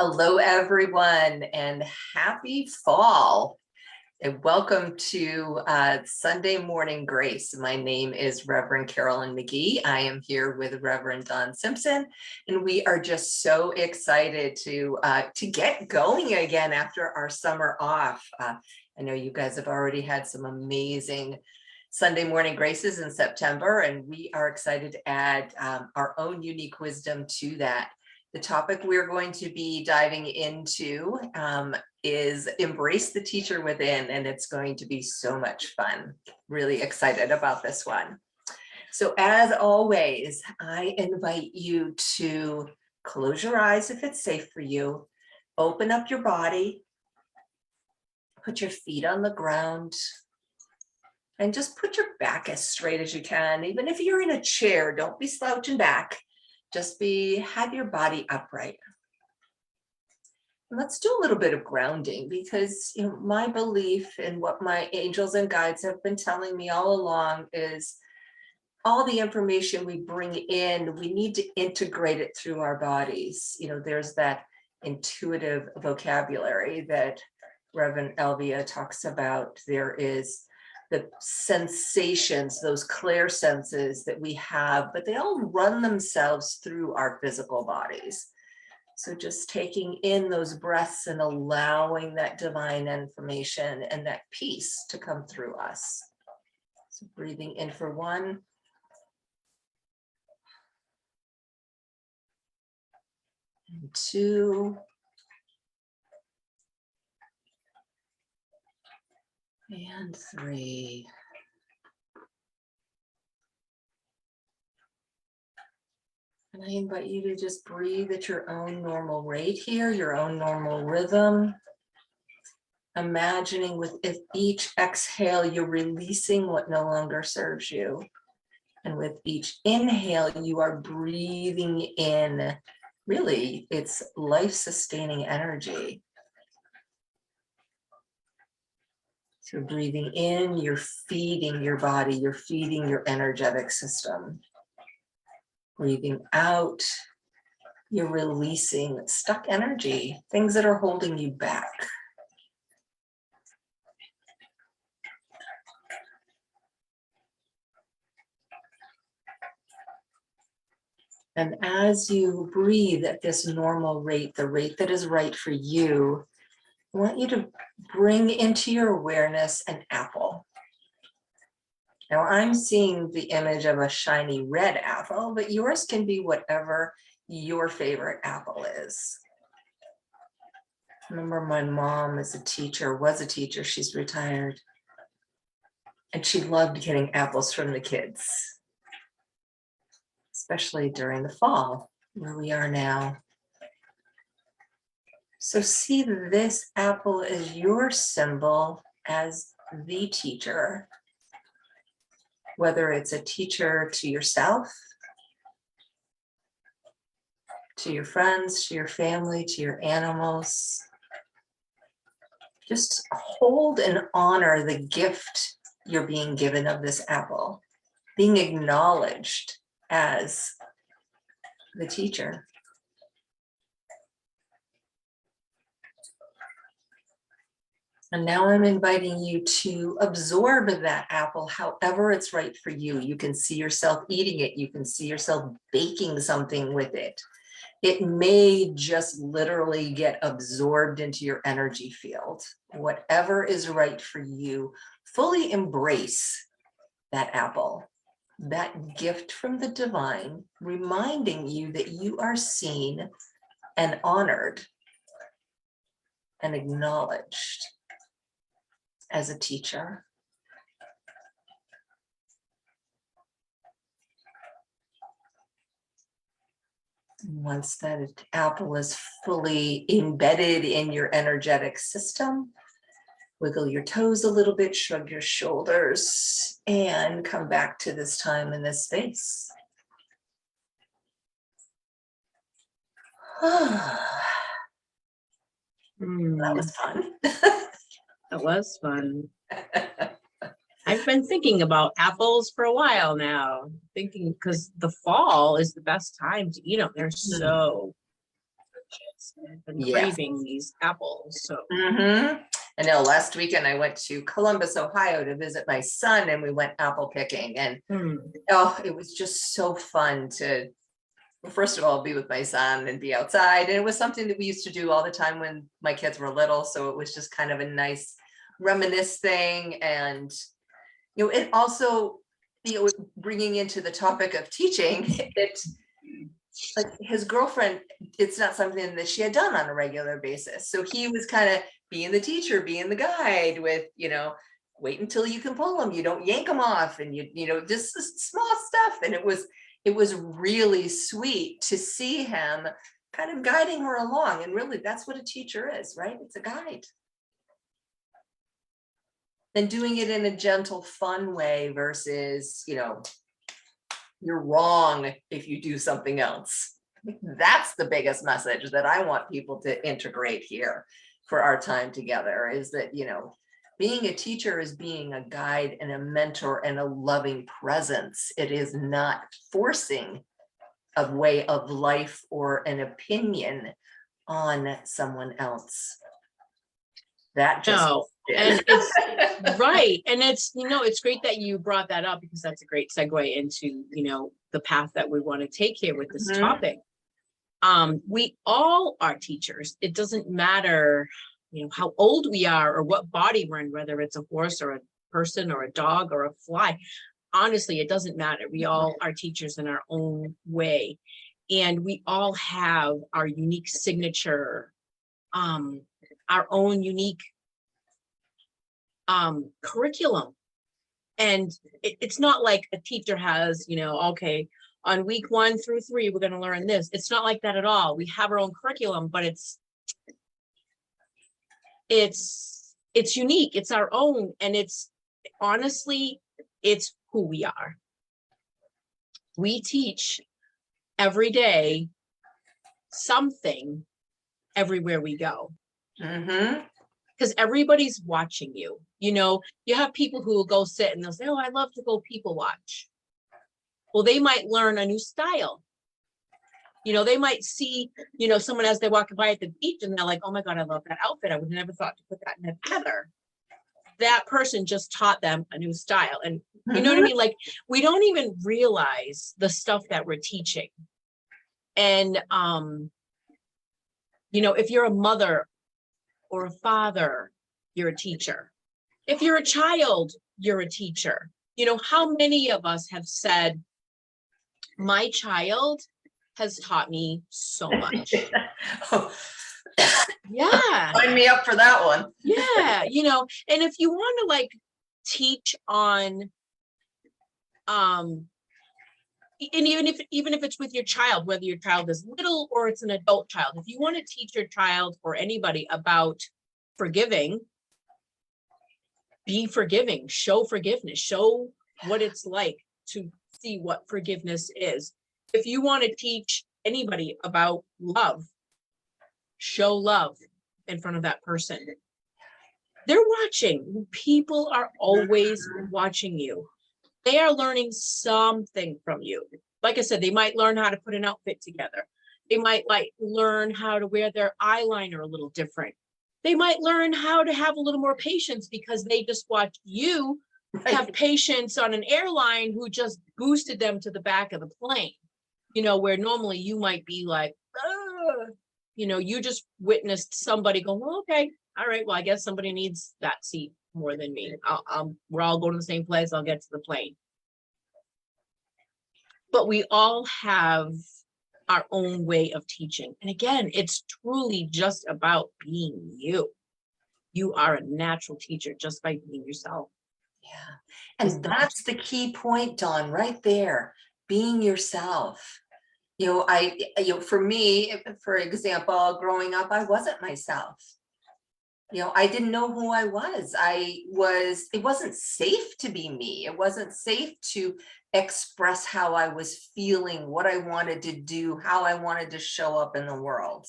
Hello, everyone, and happy fall. And welcome to Sunday Morning Grace. My name is Reverend Carolyn McGee. I am here with Reverend Don Simpson, and we are just so excited to get going again after our summer off. I know you guys have already had some amazing Sunday Morning Graces in September, and we are excited to add our own unique wisdom to that. The topic we're going to be diving into is embrace the teacher within, and it's going to be so much fun. Really excited about this one. So as always, I invite you to close your eyes if it's safe for you, open up your body, put your feet on the ground, and just put your back as straight as you can. Even if you're in a chair, don't be slouching back. Just have your body upright. Let's do a little bit of grounding because my belief and what my angels and guides have been telling me all along is all the information we bring in, we need to integrate it through our bodies. There's that intuitive vocabulary that Reverend Elvia talks about. There is the sensations, those clear senses that we have, but they all run themselves through our physical bodies. So just taking in those breaths and allowing that divine information and that peace to come through us. So breathing in for 1. And 2. And 3. And I invite you to just breathe at your own normal rate here, your own normal rhythm. Imagining with each exhale, you're releasing what no longer serves you. And with each inhale, you are breathing in, really, it's life-sustaining energy. So breathing in, you're feeding your body, you're feeding your energetic system. Breathing out, you're releasing stuck energy, things that are holding you back. And as you breathe at this normal rate, the rate that is right for you, I want you to bring into your awareness an apple. Now I'm seeing the image of a shiny red apple, but yours can be whatever your favorite apple is. I remember my mom was a teacher, she's retired. And she loved getting apples from the kids, especially during the fall, where we are now. So see this apple as your symbol as the teacher, whether it's a teacher to yourself, to your friends, to your family, to your animals. Just hold and honor the gift you're being given of this apple, being acknowledged as the teacher. And now I'm inviting you to absorb that apple however it's right for you. You can see yourself eating it. You can see yourself baking something with it. It may just literally get absorbed into your energy field. Whatever is right for you, fully embrace that apple, that gift from the divine, reminding you that you are seen and honored and acknowledged as a teacher. Once that apple is fully embedded in your energetic system, wiggle your toes a little bit, shrug your shoulders, and come back to this time in this space. That was fun. That was fun. I've been thinking about apples for a while now, because the fall is the best time to, they're so Tenets. I've been Yes. craving these apples. So I know last weekend I went to Columbus, Ohio to visit my son, and we went apple picking, and oh, it was just so fun to, first of all, be with my son and be outside. And it was something that we used to do all the time when my kids were little. So it was just kind of a nice reminisce thing. And, it also, bringing into the topic of teaching, it's like his girlfriend, it's not something that she had done on a regular basis. So he was kind of being the teacher, being the guide with, wait until you can pull them. You don't yank them off, and just small stuff. And it was really sweet to see him kind of guiding her along. And really, that's what a teacher is, right? It's a guide. And doing it in a gentle, fun way versus, you're wrong if you do something else. That's the biggest message that I want people to integrate here for our time together, is that, being a teacher is being a guide and a mentor and a loving presence. It is not forcing a way of life or an opinion on someone else. That just no, and it's right. And it's great that you brought that up, because that's a great segue into, the path that we want to take here with this topic. We all are teachers. It doesn't matter, how old we are or what body we're in, whether it's a horse or a person or a dog or a fly. Honestly, it doesn't matter. We all are teachers in our own way. And we all have our unique signature, our own unique curriculum. And it's not like a teacher has, okay, on week 1 through 3, we're going to learn this. It's not like that at all. We have our own curriculum, but it's unique. It's our own. And it's honestly, it's who we are. We teach every day something everywhere we go. Because everybody's watching you. You have people who will go sit and they'll say, oh, I love to go people watch. Well, they might learn a new style. They might see, someone as they're walking by at the beach and they're like, oh my God, I love that outfit. I would never thought to put that in a feather. That person just taught them a new style. And you know what I mean? Like, we don't even realize the stuff that we're teaching. And, if you're a mother or a father, you're a teacher. If you're a child, you're a teacher. How many of us have said, my child has taught me so much. Yeah. Sign me up for that one. Yeah. And if you want to teach on, and even if it's with your child, whether your child is little or it's an adult child, if you want to teach your child or anybody about forgiving, be forgiving, show forgiveness, show what it's like to see what forgiveness is. If you want to teach anybody about love, show love in front of that person. They're watching. People are always watching you. They are learning something from you. Like I said, they might learn how to put an outfit together. They might learn how to wear their eyeliner a little different. They might learn how to have a little more patience because they just watched you have patience on an airline who just boosted them to the back of the plane, where normally you might be like, you just witnessed somebody go, well, okay, all right, well, I guess somebody needs that seat more than me. We're all going to the same place. I'll get to the plane. But we all have our own way of teaching. And again, it's truly just about being you. You are a natural teacher just by being yourself. Yeah. And that's the key point, Dawn, right there, being yourself. For me, for example, growing up, I wasn't myself. I didn't know who I was. It wasn't safe to be me. It wasn't safe to express how I was feeling, what I wanted to do, how I wanted to show up in the world.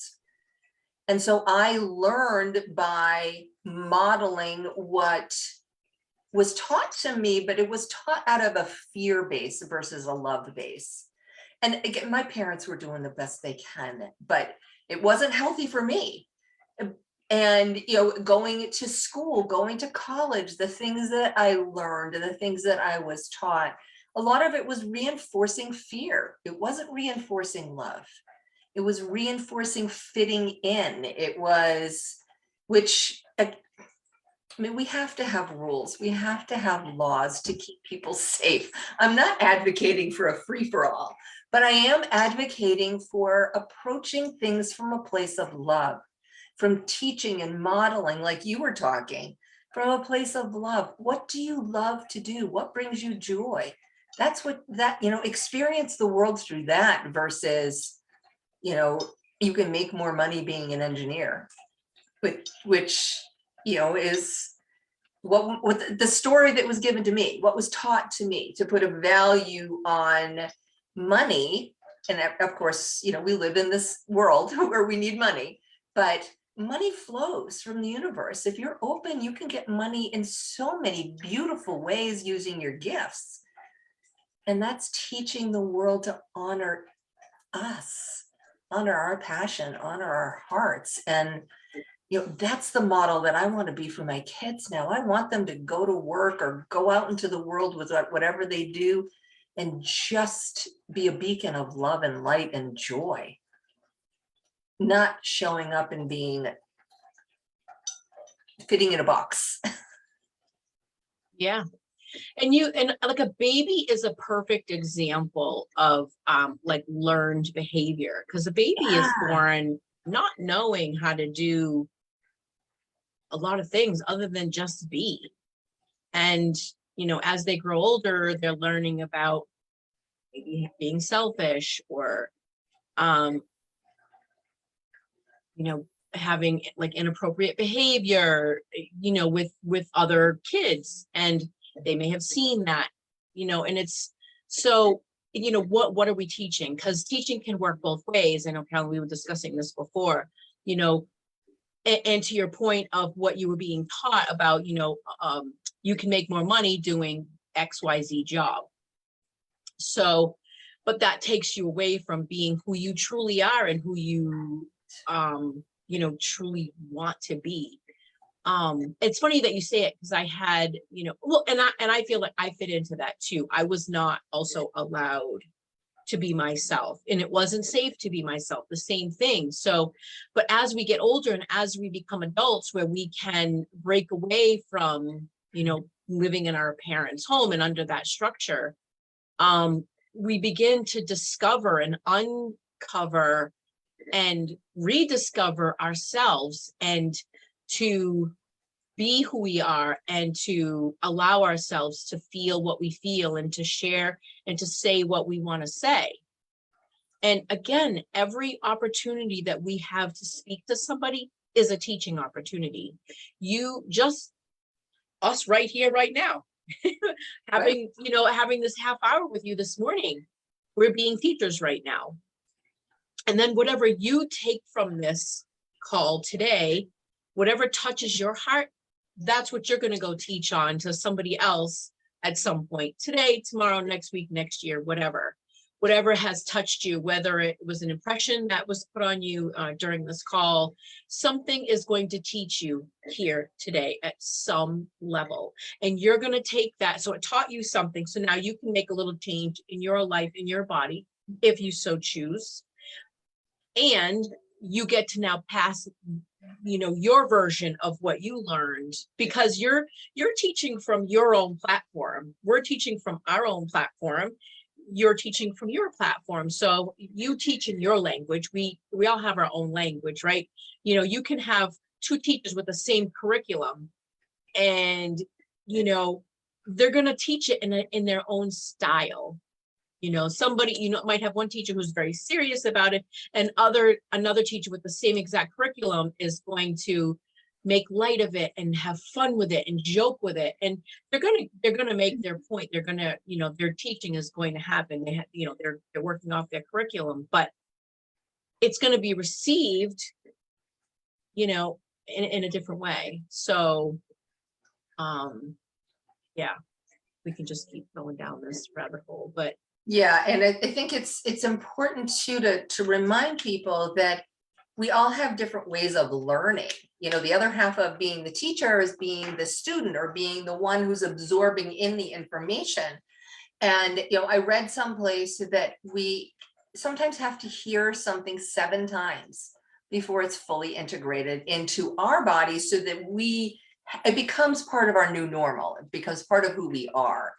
And so I learned by modeling what was taught to me, but it was taught out of a fear base versus a love base. And again, my parents were doing the best they can, but it wasn't healthy for me. And, going to school, going to college, the things that I learned and the things that I was taught, a lot of it was reinforcing fear. It wasn't reinforcing love. It was reinforcing fitting in. It was, which, I mean, we have to have rules. We have to have laws to keep people safe. I'm not advocating for a free-for-all, but I am advocating for approaching things from a place of love, from teaching and modeling, like you were talking, from a place of love. What do you love to do? What brings you joy? That's what experience the world through that versus, you can make more money being an engineer, which is what the story that was given to me, what was taught to me, to put a value on money. And of course, we live in this world where we need money, but money flows from the universe. If you're open, you can get money in so many beautiful ways using your gifts. And that's teaching the world to honor us, honor our passion, honor our hearts. And that's the model that I want to be for my kids now. I want them to go to work or go out into the world with whatever they do and just be a beacon of love and light and joy, not showing up and being fitting in a box. Yeah. And like a baby is a perfect example of like learned behavior, because a baby is born not knowing how to do a lot of things other than just be. And, as they grow older, they're learning about maybe being selfish or, having like inappropriate behavior, with other kids. And they may have seen that, and it's so, what are we teaching? Because teaching can work both ways. I know, Carolyn, we were discussing this before, and to your point of what you were being taught about, you can make more money doing XYZ job. So, but that takes you away from being who you truly are and who you, truly want to be. It's funny that you say it, because I had, and I feel like I fit into that too. I was not also allowed to be myself, and it wasn't safe to be myself, the same thing. So, but as we get older and as we become adults, where we can break away from, living in our parents' home and under that structure, we begin to discover and uncover and rediscover ourselves, and to be who we are, and to allow ourselves to feel what we feel, and to share and to say what we want to say. And again, every opportunity that we have to speak to somebody is a teaching opportunity. Us right here, right now, having this half hour with you this morning, we're being teachers right now. And then whatever you take from this call today, whatever touches your heart, that's what you're going to go teach on to somebody else at some point today, tomorrow, next week, next year, whatever has touched you, whether it was an impression that was put on you during this call, something is going to teach you here today at some level. And you're going to take that. So it taught you something. So now you can make a little change in your life, in your body, if you so choose. And you get to now pass, your version of what you learned, because you're teaching from your own platform. We're teaching from our own platform. You're teaching from your platform. So you teach in your language. We all have our own language, right? You can have two teachers with the same curriculum, and, they're going to teach it in their own style. Somebody, might have one teacher who's very serious about it, and another teacher with the same exact curriculum is going to make light of it and have fun with it and joke with it. And they're going to make their point. They're going to, their teaching is going to happen. They have, they're working off their curriculum, but it's going to be received, in a different way. So, yeah, we can just keep going down this rabbit hole, but Yeah, and I think it's important too to remind people that we all have different ways of learning. You know, the other half of being the teacher is being the student or being the one who's absorbing in the information. And, you know, I read someplace that we sometimes have to hear something 7 times before it's fully integrated into our bodies so that it becomes part of our new normal. It becomes part of who we are.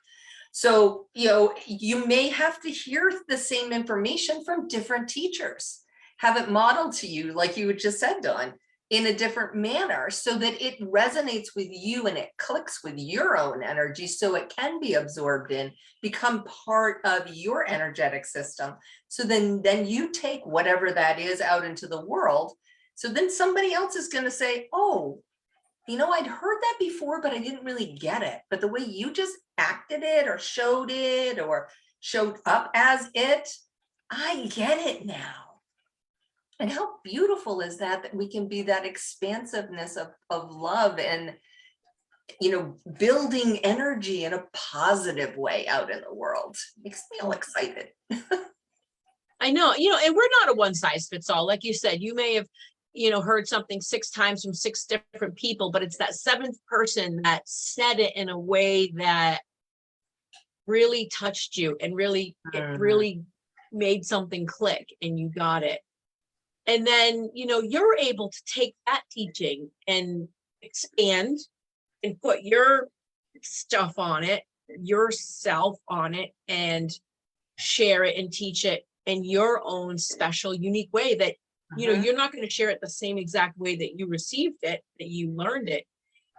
So, you know, you may have to hear the same information from different teachers, have it modeled to you, like you just said, Dawn, in a different manner so that it resonates with you and it clicks with your own energy so it can be absorbed in, become part of your energetic system. So then you take whatever that is out into the world. So then somebody else is going to say, oh, you know, I'd heard that before, but I didn't really get it. But the way you just acted it or showed up as it, I get it now. And how beautiful is that, that we can be that expansiveness of love and, you know, building energy in a positive way out in the world. Makes me all excited. I know, you know, and we're not a one size fits all. Like you said, you may have, you know, heard something 6 times from 6 different people, but it's that 7th person that said it in a way that really touched you and really, it really made something click and you got it. And then, you know, you're able to take that teaching and expand and put your stuff on it, yourself on it, and share it and teach it in your own special, unique way that, you know, you're not going to share it the same exact way that you received it, that you learned it.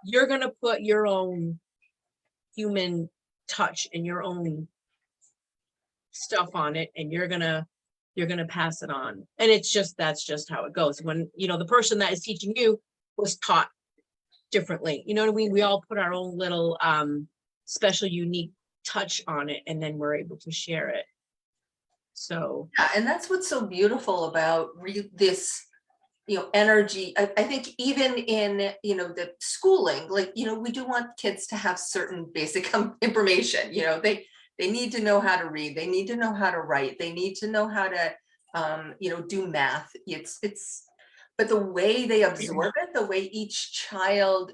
You're going to put your own human touch and your own stuff on it, and you're going to pass it on. And that's just how it goes. When, you know, the person that is teaching you was taught differently, you know what I mean? We all put our own little special, unique touch on it, and then we're able to share it. So yeah, and that's what's so beautiful about this, you know, energy. I think even in, you know, the schooling, like, you know, we do want kids to have certain basic information. You know, they need to know how to read, they need to know how to write, they need to know how to you know, do math. But the way they absorb it, the way each child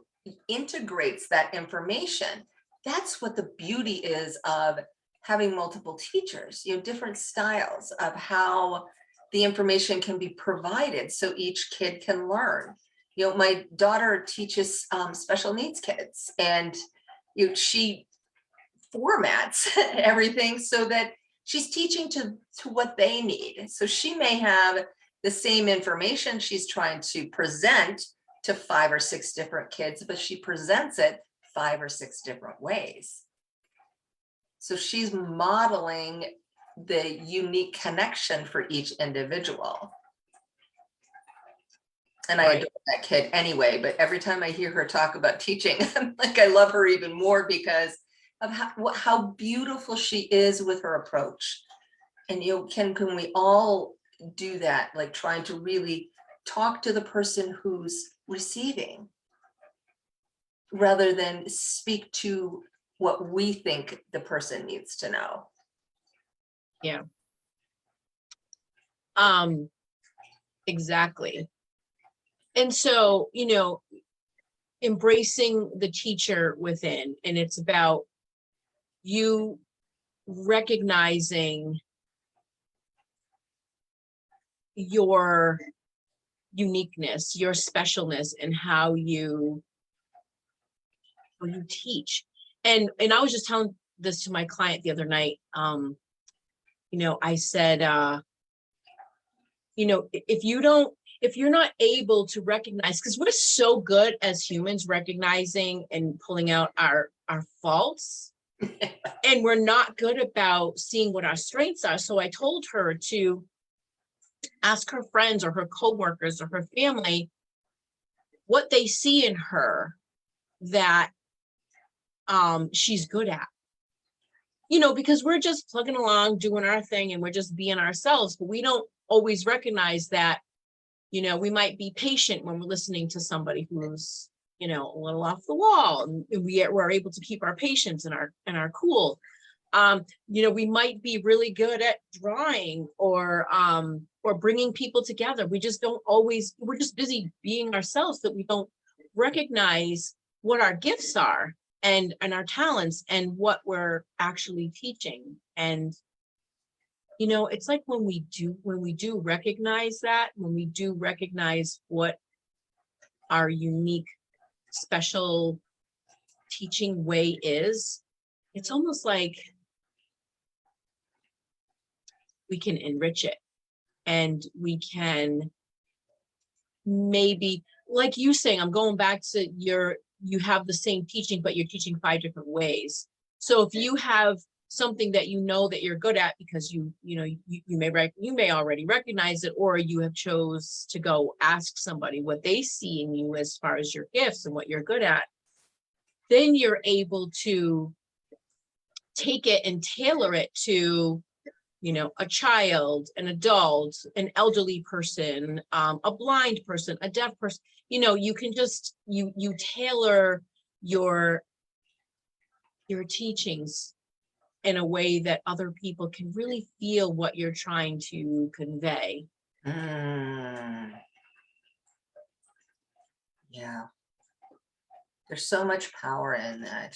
integrates that information, that's what the beauty is of having multiple teachers, you know, different styles of how the information can be provided so each kid can learn. You know, my daughter teaches special needs kids, and, you know, she formats everything so that she's teaching to what they need. So she may have the same information she's trying to present to 5 or 6 different kids, but she presents it 5 or 6 different ways. So she's modeling the unique connection for each individual. And I adore that kid anyway, but every time I hear her talk about teaching, I'm like, I love her even more because of how beautiful she is with her approach. And, you know, can we all do that, like trying to really talk to the person who's receiving rather than speak to what we think the person needs to know. yeah, exactly. And so, you know, embracing the teacher within, and it's about you recognizing your uniqueness, your specialness, and how you teach. And I was just telling this to my client the other night. You know, I said, you know, if you're not able to recognize, because we're so good as humans recognizing and pulling out our faults, and we're not good about seeing what our strengths are. So I told her to ask her friends or her coworkers or her family what they see in her that she's good at. You know, because we're just plugging along, doing our thing, and we're just being ourselves, but we don't always recognize that, you know, we might be patient when we're listening to somebody who's, you know, a little off the wall, and we're able to keep our patience and our cool. We might be really good at drawing or bringing people together. We just don't always, we're just busy being ourselves that we don't recognize what our gifts are and our talents and what we're actually teaching. And it's like when we do recognize that, when we do recognize what our unique, special teaching way is, it's almost like we can enrich it, and we can maybe, like you saying, I'm going back to you have the same teaching, but you're teaching 5 different ways. So if you have something that that you're good at because you may already recognize it, or you have chose to go ask somebody what they see in you as far as your gifts and what you're good at, then you're able to take it and tailor it to a child, an adult, an elderly person, a blind person, a deaf person. You can just you tailor your teachings in a way that other people can really feel what you're trying to convey. Yeah. There's so much power in that.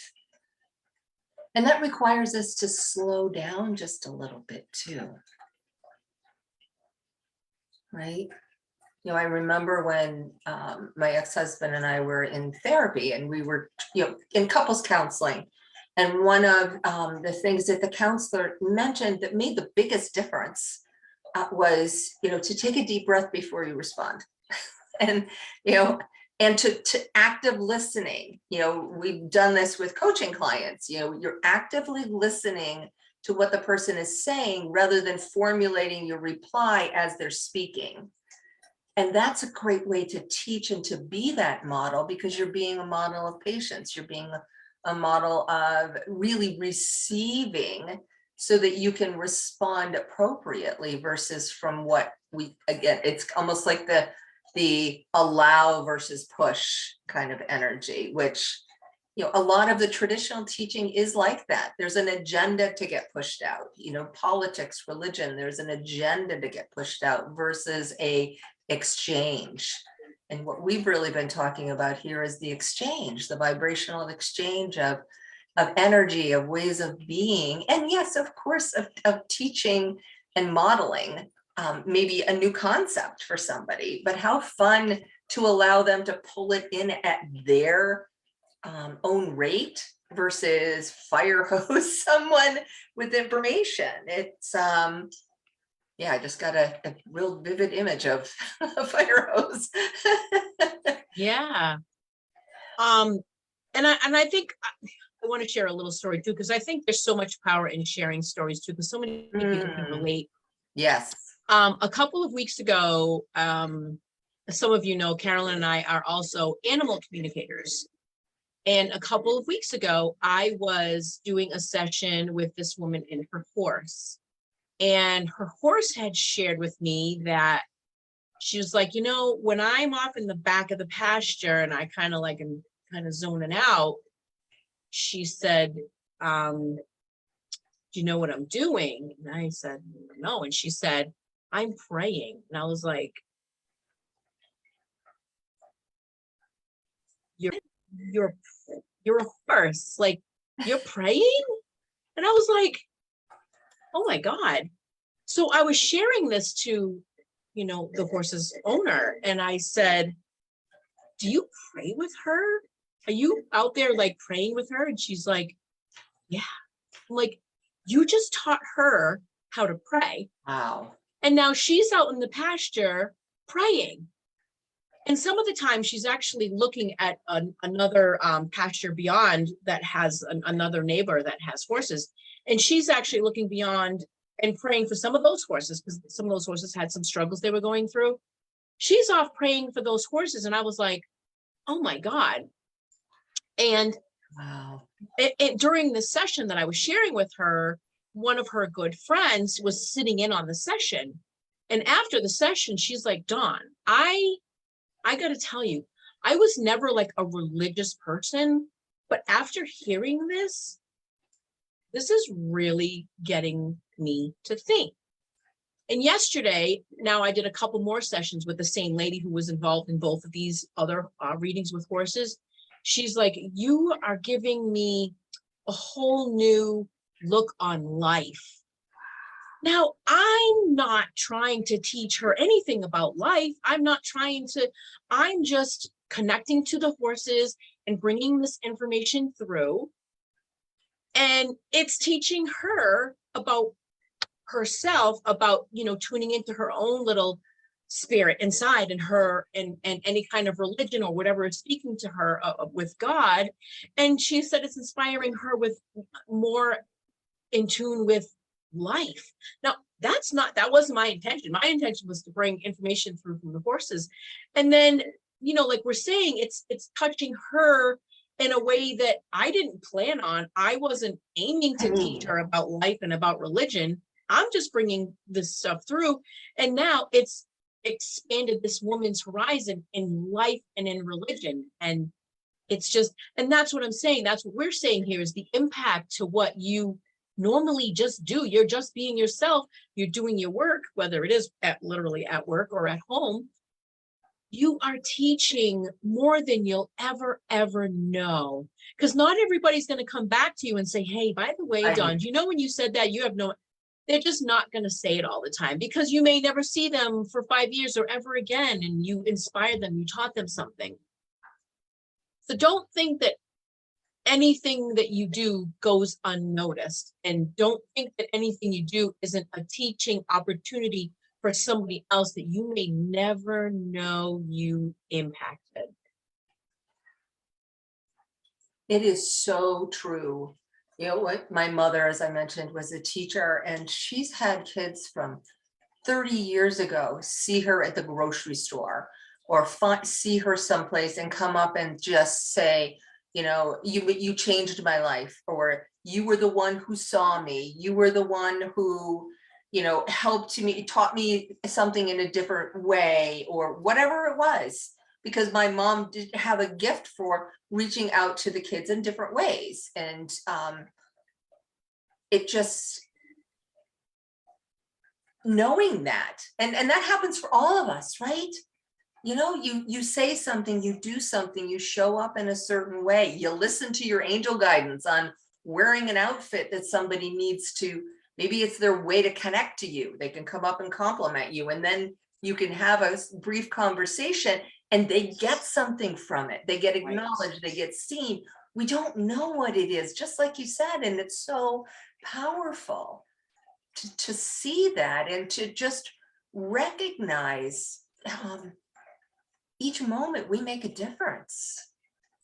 And that requires us to slow down just a little bit too. Right? I remember when my ex-husband and I were in therapy, and we were, in couples counseling. And one of the things that the counselor mentioned that made the biggest difference was, to take a deep breath before you respond. And, and to active listening. We've done this with coaching clients. You're actively listening to what the person is saying rather than formulating your reply as they're speaking. And that's a great way to teach and to be that model, because you're being a model of patience. You're being a model of really receiving so that you can respond appropriately versus from what it's almost like the allow versus push kind of energy, which, a lot of the traditional teaching is like that. There's an agenda to get pushed out, politics, religion, there's an agenda to get pushed out versus a exchange. And what we've really been talking about here is the exchange, the vibrational exchange of energy, of ways of being, and yes, of course, of teaching and modeling. Maybe a new concept for somebody, but how fun to allow them to pull it in at their own rate versus fire hose someone with information. It's I just got a real vivid image of a fire hose. Yeah. And I think I want to share a little story too, because I think there's so much power in sharing stories too, because so many people can relate. Yes. A couple of weeks ago, some of Carolyn and I are also animal communicators. And a couple of weeks ago, I was doing a session with this woman and her horse. And her horse had shared with me that she was like, when I'm off in the back of the pasture and I kind of am kind of zoning out, she said, do you know what I'm doing? And I said, no. And she said, I'm praying. And I was like, you're a horse, like you're praying? And I was like, oh my God. So I was sharing this to, the horse's owner. And I said, do you pray with her? Are you out there like praying with her? And she's like, yeah. I'm like, you just taught her how to pray. Wow. And now she's out in the pasture praying. And some of the time she's actually looking at another pasture beyond that has another neighbor that has horses. And she's actually looking beyond and praying for some of those horses, because some of those horses had some struggles they were going through. She's off praying for those horses. And I was like, oh my God. And wow. During the session that I was sharing with her, one of her good friends was sitting in on the session. And after the session, she's like, Dawn, I got to tell you, I was never like a religious person, but after hearing this this is really getting me to think. And yesterday, now I did a couple more sessions with the same lady who was involved in both of these other readings with horses. She's like, you are giving me a whole new look on life. Now, I'm not trying to teach her anything about life. I'm just connecting to the horses and bringing this information through. And it's teaching her about herself, about, tuning into her own little spirit inside, and her and any kind of religion or whatever is speaking to her with God. And she said it's inspiring her with more in tune with life. Now, that wasn't my intention. My intention was to bring information through from the horses. And then, like we're saying, it's touching her in a way that I didn't plan on. I wasn't aiming to teach her about life and about religion. I'm just bringing this stuff through. And now it's expanded this woman's horizon in life and in religion. And it's just, and that's what I'm saying. That's what we're saying here, is the impact to what you normally just do. You're just being yourself. You're doing your work, whether it is literally at work or at home. You are teaching more than you'll ever know. Because not everybody's going to come back to you and say, hey, by the way, Dawn, do you know when you said that, you have no, they're just not going to say it all the time, because you may never see them for 5 years or ever again. And you inspired them, you taught them something. So don't think that anything that you do goes unnoticed, and don't think that anything you do isn't a teaching opportunity for somebody else that you may never know you impacted. It is so true. What my mother, as I mentioned, was a teacher, and she's had kids from 30 years ago see her at the grocery store, or see her someplace and come up and just say, you changed my life, or you were the one who saw me, you were the one who, helped me, taught me something in a different way, or whatever it was, because my mom did have a gift for reaching out to the kids in different ways. And it just, knowing that, and that happens for all of us, right? You say something, you do something, you show up in a certain way, you listen to your angel guidance on wearing an outfit that somebody needs to, maybe it's their way to connect to you. They can come up and compliment you, and then you can have a brief conversation and they get something from it. They get acknowledged, they get seen. We don't know what it is, just like you said, and it's so powerful to see that and to just recognize each moment we make a difference.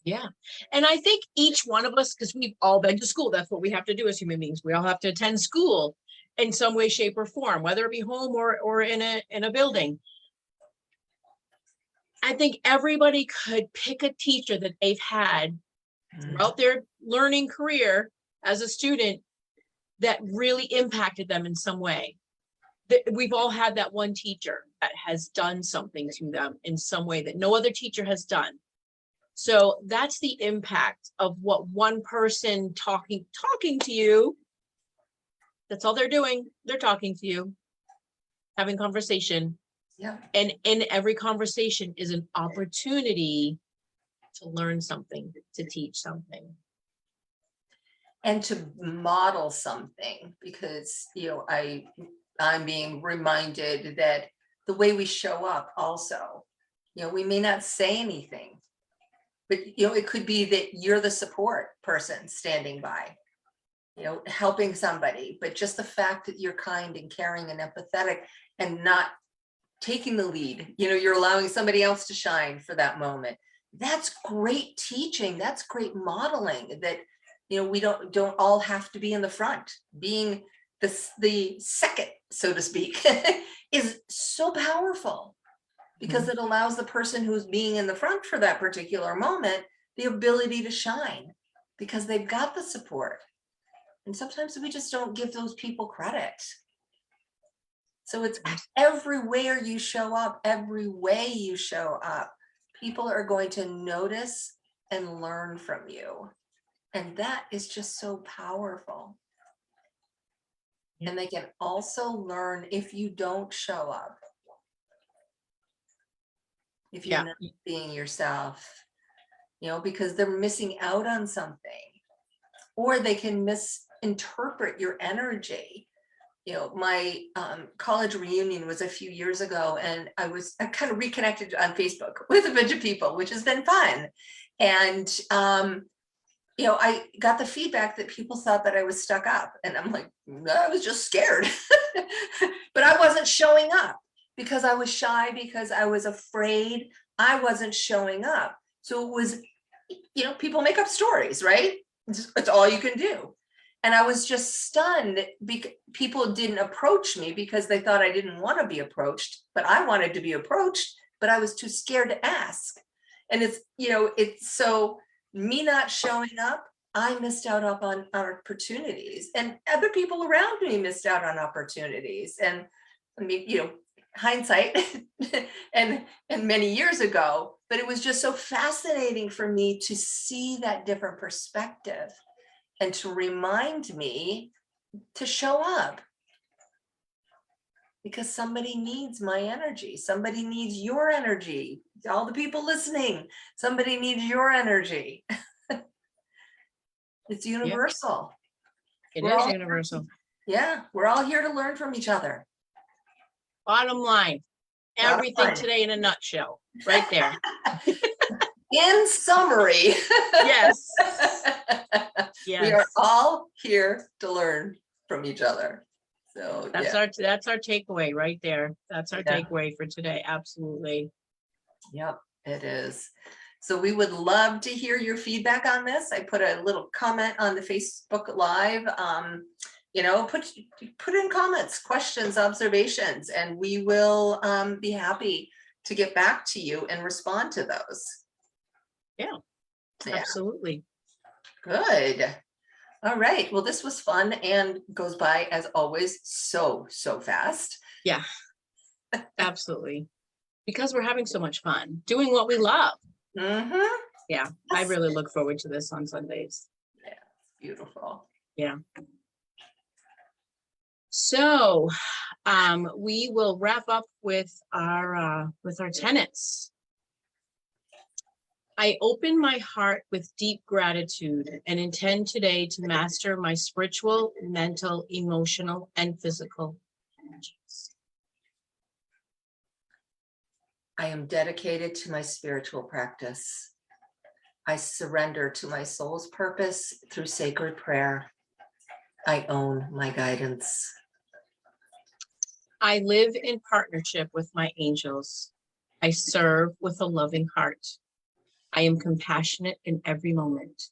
Yeah. And I think each one of us, because we've all been to school, that's what we have to do as human beings. We all have to attend school in some way, shape, or form, whether it be home or in a building. I think everybody could pick a teacher that they've had throughout their learning career as a student that really impacted them in some way. We've all had that one teacher that has done something to them in some way that no other teacher has done. So that's the impact of what one person talking to you. That's all they're doing. They're talking to you, having conversation. Yeah. And in every conversation is an opportunity to learn something, to teach something. And to model something, because, I'm being reminded that the way we show up also, we may not say anything, but, it could be that you're the support person standing by, helping somebody, but just the fact that you're kind and caring and empathetic and not taking the lead, you're allowing somebody else to shine for that moment. That's great teaching. That's great modeling, that, we don't all have to be in the front. Being the second, so to speak, is so powerful, because it allows the person who's being in the front for that particular moment the ability to shine, because they've got the support. And sometimes we just don't give those people credit. So it's everywhere you show up, every way you show up, people are going to notice and learn from you. And that is just so powerful. And they can also learn if you don't show up. If you're Yeah. not being yourself, because they're missing out on something. Or they can misinterpret your energy. My college reunion was a few years ago, and I kind of reconnected on Facebook with a bunch of people, which has been fun. And I got the feedback that people thought that I was stuck up, and I'm like, I was just scared. But I wasn't showing up because I was shy, because I was afraid. I wasn't showing up. So it was, people make up stories, right? It's all you can do. And I was just stunned because people didn't approach me because they thought I didn't want to be approached, but I wanted to be approached, but I was too scared to ask. And it's so me not showing up, I missed out on opportunities, and other people around me missed out on opportunities. And I mean, hindsight and many years ago, but it was just so fascinating for me to see that different perspective and to remind me to show up, because somebody needs my energy. Somebody needs your energy. All the people listening, somebody needs your energy. It's universal. It We're is all- universal. Yeah, we're all here to learn from each other. Bottom line, Bottom everything line. today in a nutshell, right there. In summary, Yes. we are Yes. all here to learn from each other. So That's our takeaway right there. That's our Yeah. takeaway for today. Absolutely. Yep, it is. So we would love to hear your feedback on this. I put a little comment on the Facebook Live. Put in comments, questions, observations, and we will be happy to get back to you and respond to those. Yeah. Yeah. Absolutely. Good. All right. Well, this was fun and goes by, as always, so fast. Yeah. Absolutely. Because we're having so much fun doing what we love. Mm-hmm. Yeah. I really look forward to this on Sundays. Yeah, it's beautiful. Yeah. So we will wrap up with our tenets. I open my heart with deep gratitude and intend today to master my spiritual, mental, emotional, and physical energies. I am dedicated to my spiritual practice. I surrender to my soul's purpose through sacred prayer. I own my guidance. I live in partnership with my angels. I serve with a loving heart. I am compassionate in every moment.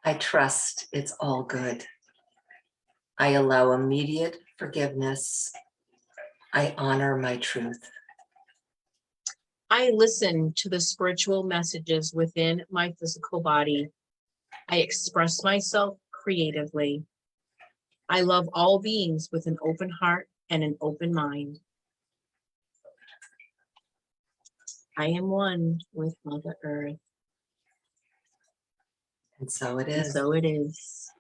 I trust it's all good. I allow immediate forgiveness. I honor my truth. I listen to the spiritual messages within my physical body. I express myself creatively. I love all beings with an open heart and an open mind. I am one with Mother Earth. And so it And is. so it is.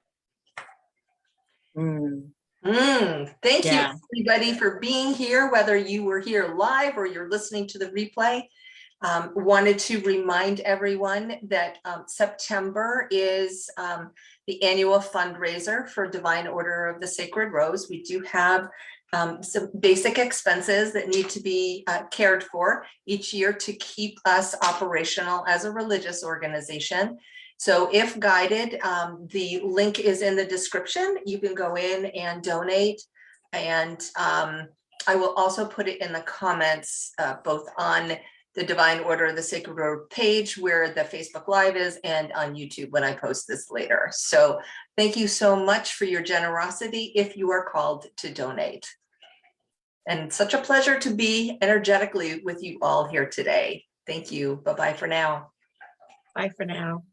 Thank Yeah. you, everybody, for being here, whether you were here live or you're listening to the replay. Wanted to remind everyone that September is the annual fundraiser for Divine Order of the Sacred Rose. We do have some basic expenses that need to be cared for each year to keep us operational as a religious organization. So if guided, the link is in the description. You can go in and donate. And I will also put it in the comments, both on the Divine Order of the Sacred Road page where the Facebook Live is, and on YouTube when I post this later. So thank you so much for your generosity if you are called to donate. And such a pleasure to be energetically with you all here today. Thank you. Bye-bye for now. Bye for now.